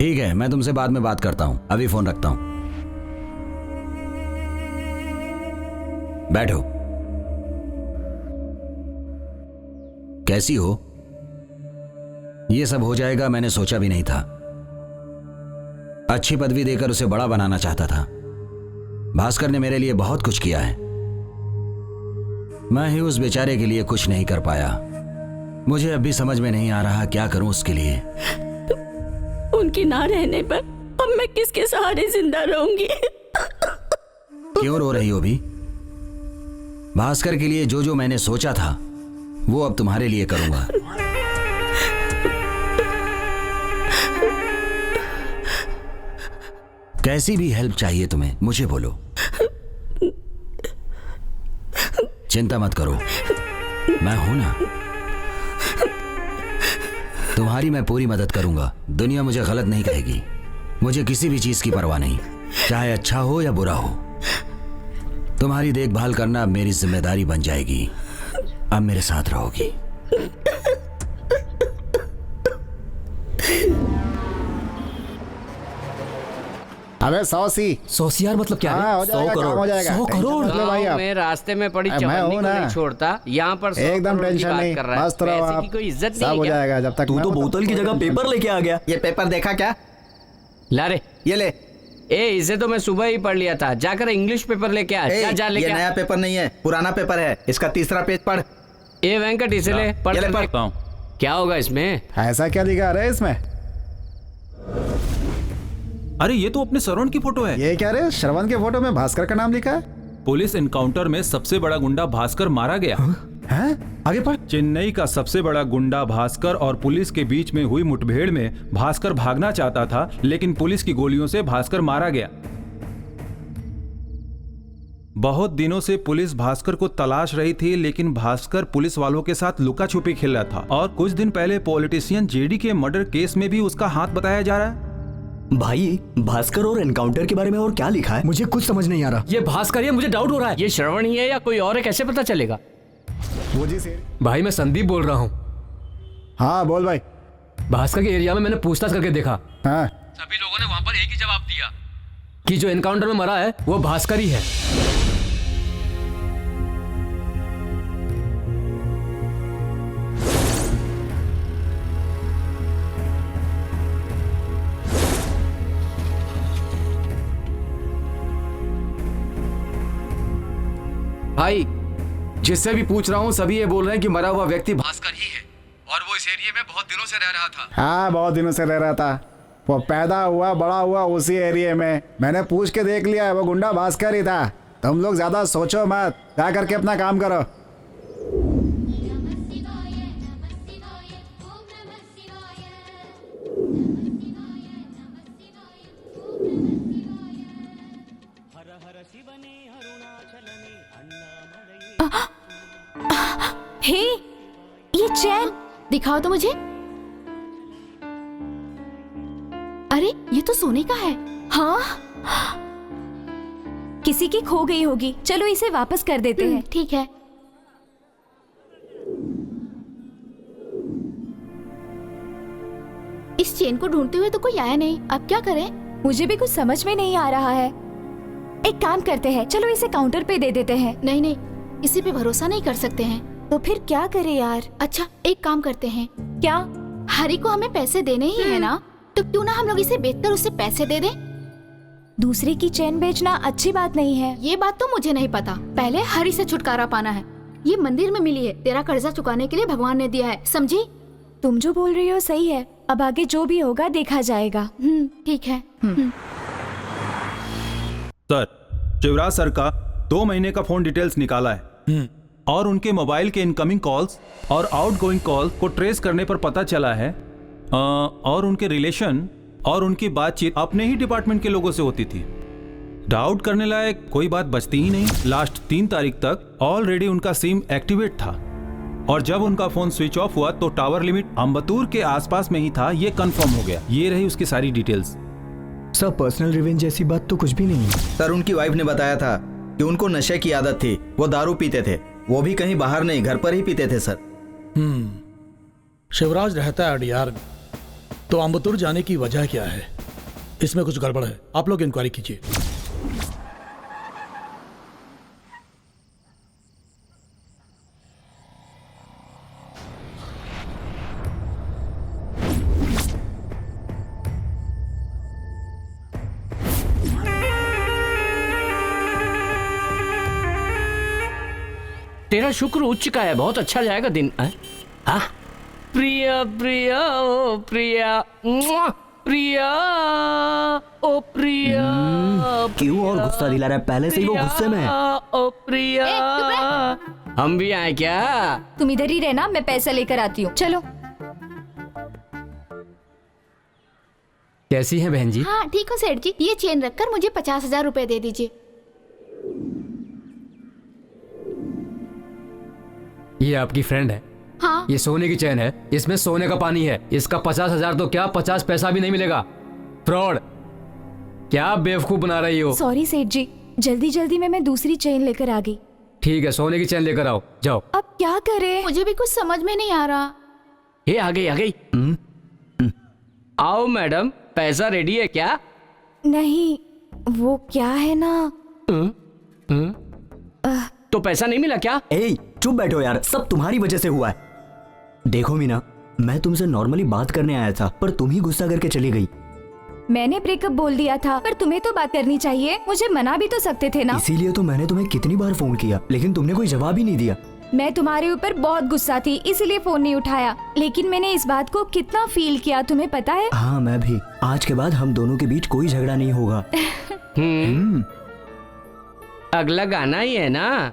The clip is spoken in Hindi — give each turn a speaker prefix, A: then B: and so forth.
A: ठीक है, मैं तुमसे बाद में बात करता हूँ, अभी फोन रखता हूँ। बैठो। कैसी हो? ये सब हो जाएगा मैंने सोचा भी नहीं था। अच्छी पदवी देकर उसे बड़ा बनाना चाहता था। भास्कर ने मेरे लिए बहुत कुछ किया है, मैं ही उस बेचारे के लिए कुछ नहीं कर पाया। मुझे अभी समझ में नहीं आ रहा क्या करूं उसके लिए।
B: उनकी ना रहने पर अब मैं किसके सहारे जिंदा रहूंगी?
A: क्यों रो रही हो भी? भास्कर के लिए जो जो मैंने सोचा था वो अब तुम्हारे लिए करूंगा। कैसी भी हेल्प चाहिए तुम्हें मुझे बोलो, चिंता मत करो, मैं हूं ना। तुम्हारी मैं पूरी मदद करूंगा। दुनिया मुझे गलत नहीं कहेगी। मुझे किसी भी चीज की परवाह नहीं, चाहे अच्छा हो या बुरा हो। तुम्हारी देखभाल करना अब मेरी जिम्मेदारी बन जाएगी। अब मेरे साथ रहोगी।
C: अबे 100
D: यार मतलब क्या है?
C: हो जाएगा,
D: 100
C: काम हो जाएगा।
D: 100 करोड़
C: टेंशन मत लो भाई आप।
E: मैं रास्ते में पड़ी
C: मैं
E: चवन्नी
C: हूं
E: को
C: ना।
E: नहीं छोड़ता। यहाँ पर 100
C: एकदम
E: करोड़ की
C: टेंशन
E: बात
C: नहीं,
E: कर रहा है।
C: मस्त रहो
E: पैसे
C: आप,
E: की कोई इज्जत
C: सब
E: नहीं
C: हो
E: है क्या?
C: जाएगा। जब तक
D: तू
C: मैं
D: तो
C: हूं, तब
D: बोतल की
C: तक
D: जगह
C: टेंशन
D: पेपर लेके आ गया।
F: ये पेपर देखा क्या?
E: ला रे,
F: ये ले।
E: ए इसे तो मैं सुबह ही पढ़ लिया था। जाकर इंग्लिश पेपर लेके आ। जा जा
F: ये
E: लेके
F: नया
E: आ।
F: पेपर नहीं है, पुराना पेपर है। इसका तीसरा पेज पढ़।
E: ए वेंकट इसे ले, पढ़
F: ये ले,
E: कर
F: पढ़।
E: देख। क्या होगा इसमें?
C: ऐसा क्या दिखा रहा है इसमें?
G: अरे ये तो अपने श्रवण की फोटो है।
C: ये क्या रे, श्रवण के फोटो में भास्कर का नाम लिखा है?
G: पुलिस एनकाउंटर में सबसे बड़ा गुंडा भास्कर मारा गया।
C: हैं? आगे पढ़।
G: चेन्नई का सबसे बड़ा गुंडा भास्कर और पुलिस के बीच में हुई मुठभेड़ में भास्कर भागना चाहता था, लेकिन पुलिस की गोलियों से भास्कर मारा गया। बहुत दिनों से पुलिस भास्कर को तलाश रही थी, लेकिन भास्कर पुलिस वालों के साथ लुका छुपी खेल रहा था। और कुछ दिन पहले पॉलिटिशियन जेडी के मर्डर केस में भी उसका हाथ बताया जा रहा है।
D: भाई भास्कर और एनकाउंटर के बारे में और क्या लिखा है? मुझे कुछ समझ नहीं आ रहा।
E: ये भास्कर है, मुझे डाउट हो रहा है। ये श्रवण ही है या कोई और है, कैसे पता चलेगा?
C: वो जी से।
H: भाई मैं संदीप बोल रहा हूँ।
C: हाँ बोल भाई।
H: भास्कर के एरिया में मैंने पूछताछ करके देखा,
C: हाँ
H: सभी लोगों ने वहां पर एक ही जवाब दिया कि जो एनकाउंटर में मरा है वो भास्कर ही है।
I: भाई जिससे भी पूछ रहा हूँ सभी ये बोल रहे हैं कि मरा हुआ व्यक्ति भास्कर ही है और वो इस एरिया में बहुत दिनों से रह रहा था।
C: हाँ, बहुत दिनों से रह रहा था। वो पैदा हुआ बड़ा हुआ उसी एरिया में। मैंने पूछ के देख लिया है, वो गुंडा भास्कर ही था। तुम लोग ज्यादा सोचो मत, जा करके अपना काम करो।
B: हे, ये चैन
J: दिखाओ तो मुझे। अरे ये तो सोने का है।
B: हाँ, किसी की खो गई होगी। चलो इसे वापस कर देते हैं।
J: ठीक है। इस चेन को ढूंढते हुए तो कोई आया नहीं, अब क्या करें?
B: मुझे भी कुछ समझ में नहीं आ रहा है। एक काम करते हैं, चलो इसे काउंटर पे दे देते हैं।
J: नहीं नहीं, इसी पे भरोसा नहीं कर सकते हैं।
B: तो फिर क्या करें यार?
J: अच्छा एक काम करते हैं,
B: क्या?
J: हरी को हमें पैसे देने ही है ना, तो क्यों ना हम लोग इसे बेचकर उसे पैसे दे दें।
B: दूसरे की चैन बेचना अच्छी बात नहीं है।
J: ये बात तो मुझे नहीं पता। पहले हरी से छुटकारा पाना है। ये मंदिर में मिली है, तेरा कर्जा चुकाने के लिए भगवान ने दिया है, समझी?
B: तुम जो बोल रही हो सही है, अब आगे जो भी होगा देखा जाएगा।
J: ठीक है।
G: सर, शिवराज सर का 2 महीने का फोन डिटेल्स निकाला है और उनके मोबाइल के इनकमिंग कॉल्स और आउटगोइंग कॉल को ट्रेस करने पर पता चला है और उनके रिलेशन और उनकी बातचीत अपने ही डिपार्टमेंट के लोगों से होती थी। डाउट करने लायक कोई बात बचती ही नहीं। लास्ट 3 तारीख तक ऑलरेडी उनका सिम एक्टिवेट था और जब उनका फोन स्विच ऑफ हुआ तो टावर लिमिट अम्बतूर के आसपास में ही था, ये कंफर्म हो गया। ये रही उसकी सारी डिटेल्स।
D: सर पर्सनल रिवेंज जैसी बात तो कुछ भी नहीं है।
F: सर उनकी वाइफ ने बताया था कि उनको नशे की आदत थी, वो दारू पीते थे, वो भी कहीं बाहर नहीं घर पर ही पीते थे सर।
K: शिवराज रहता है अडियार में, तो अम्बतूर जाने की वजह क्या है? इसमें कुछ गड़बड़ है, आप लोग इंक्वायरी कीजिए।
E: तेरा शुक्र उच्च का है, बहुत अच्छा जाएगा दिन। हाँ प्रिया प्रिया ओ प्रिया, मुआ, प्रिया ओ प्रिया।
D: क्यों और गुस्सा दिला रहा है? पहले से ही वो गुस्से में है।
E: ओ प्रिया, हम भी आए क्या?
B: तुम इधर ही रहना, मैं पैसा लेकर आती हूँ। चलो।
H: कैसी हैं बहन जी?
J: हाँ ठीक हो सेठ जी, ये चेन रखकर मुझे 50,000 रुपए दे दीजिए।
H: ये आपकी फ्रेंड है?
J: हाँ।
H: ये सोने की चैन है, इसमें सोने का पानी है। इसका 50,000 तो क्या 50 पैसा भी नहीं मिलेगा। फ्रॉड। क्या बेवकूफ बना रही हो?
B: सॉरी सेठ जी, जल्दी जल्दी में मैं दूसरी चेन लेकर आ गई।
H: ठीक है, सोने की चैन लेकर आओ, जाओ।
B: अब क्या करें?
J: मुझे भी कुछ समझ में नहीं आ रहा।
E: ये आ गई आ गई। आओ मैडम, पैसा रेडी है क्या?
B: नहीं, वो क्या है ना।
E: तो पैसा नहीं मिला क्या?
D: ए, चुप बैठो यार, सब तुम्हारी वजह से हुआ है। देखो मीना, मैं तुमसे नॉर्मली बात करने आया था, पर तुम ही गुस्सा करके चली गई।
B: मैंने ब्रेकअप बोल दिया था, पर तुम्हें तो बात करनी चाहिए, मुझे मना भी तो सकते थे ना।
D: इसीलिए तो मैंने तुम्हें कितनी बार फोन किया, लेकिन तुमने कोई जवाब ही नहीं दिया।
B: मैं तुम्हारे ऊपर बहुत गुस्सा थी, इसलिए फोन नहीं उठाया। लेकिन मैंने इस बात को कितना फील किया, तुम्हें पता है?
D: हाँ मैं भी। आज के बाद हम दोनों के बीच कोई झगड़ा नहीं होगा।
E: अगला गाना ही है ना?